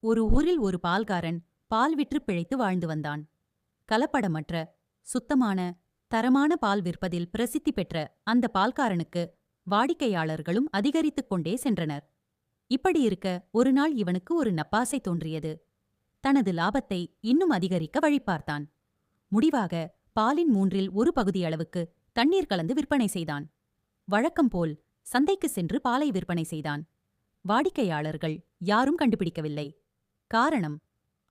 ஒரு ஊரில் ஒரு பால்காரன் பால் விற்று பிழைத்து வாழ்ந்து வந்தான். கலப்படமற்ற சுத்தமான தரமான பால் விற்பதில் பிரசித்தி பெற்ற அந்த பால்காரனுக்கு வாடிக்கையாளர்களும் அதிகரித்துக் கொண்டே சென்றனர். இப்படியிருக்க ஒருநாள் இவனுக்கு ஒரு நப்பாசை தோன்றியது. தனது லாபத்தை இன்னும் அதிகரிக்க வழி பார்த்தான். முடிவாக பாலின் மூன்றில் ஒரு பகுதியளவுக்கு தண்ணீர் கலந்து விற்பனை செய்தான். வழக்கம்போல் சந்தைக்கு சென்று பாலை விற்பனை செய்தான். வாடிக்கையாளர்கள் யாரும் கண்டுபிடிக்கவில்லை. காரணம்,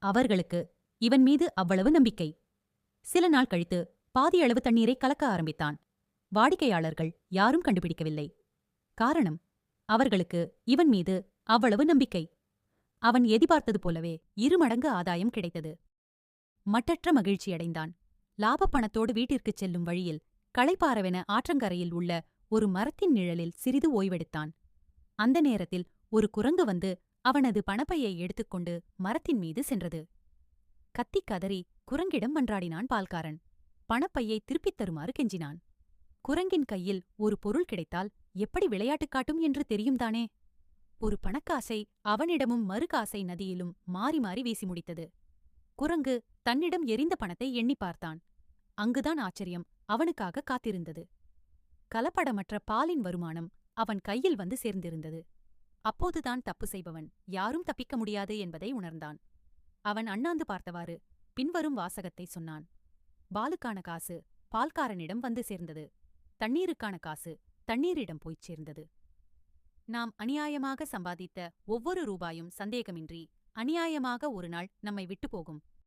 அவர்களுக்கு இவன் மீது அவ்வளவு நம்பிக்கை. சில நாள் கழித்து பாதியளவு தண்ணீரை கலக்க ஆரம்பித்தான். வாடிக்கையாளர்கள் யாரும் கண்டுபிடிக்கவில்லை. காரணம், அவர்களுக்கு இவன் மீது அவ்வளவு நம்பிக்கை. அவன் எதிர்பார்த்தது போலவே 2 மடங்கு ஆதாயம் கிடைத்தது. மட்டற்ற மகிழ்ச்சியடைந்தான். லாபப் பணத்தோடு வீட்டிற்குச் செல்லும் வழியில் களைப்பாறவென ஆற்றங்கரையில் உள்ள ஒரு மரத்தின் நிழலில் சிறிது ஓய்வெடுத்தான். அந்த நேரத்தில் ஒரு குரங்கு வந்து அவனது பணப்பையை எடுத்துக்கொண்டு மரத்தின் மீது சென்றது. கத்திக் கதறி குரங்கிடம் மன்றாடினான் பால்காரன். பணப்பையை திருப்பித் தருமாறு கெஞ்சினான். குரங்கின் கையில் ஒரு பொருள் கிடைத்தால் எப்படி விளையாட்டு காட்டும் என்று தெரியும் தானே. ஒரு பணக்காசை அவனிடமும் மறுகாசை நதியிலும் மாறி மாறி வீசி முடித்தது. குரங்கு தன்னிடம் எரிந்த பணத்தை எண்ணிப் பார்த்தான். அங்குதான் ஆச்சரியம் அவனுக்காக காத்திருந்தது. கலப்படமற்ற பாலின் வருமானம் அவன் கையில் வந்து சேர்ந்திருந்தது. அப்போதுதான் தப்பு செய்பவன் யாரும் தப்பிக்க முடியாது என்பதை உணர்ந்தான். அவன் அண்ணாந்து பார்த்தவாறு பின்வரும் வாசகத்தை சொன்னான். பாலுக்கான காசு பால்காரனிடம் வந்து சேர்ந்தது. தண்ணீருக்கான காசு தண்ணீரிடம் போய்ச் சேர்ந்தது. நாம் அநியாயமாக சம்பாதித்த ஒவ்வொரு ரூபாயும் சந்தேகமின்றி அநியாயமாக ஒரு நாள் நம்மை விட்டு போகும்.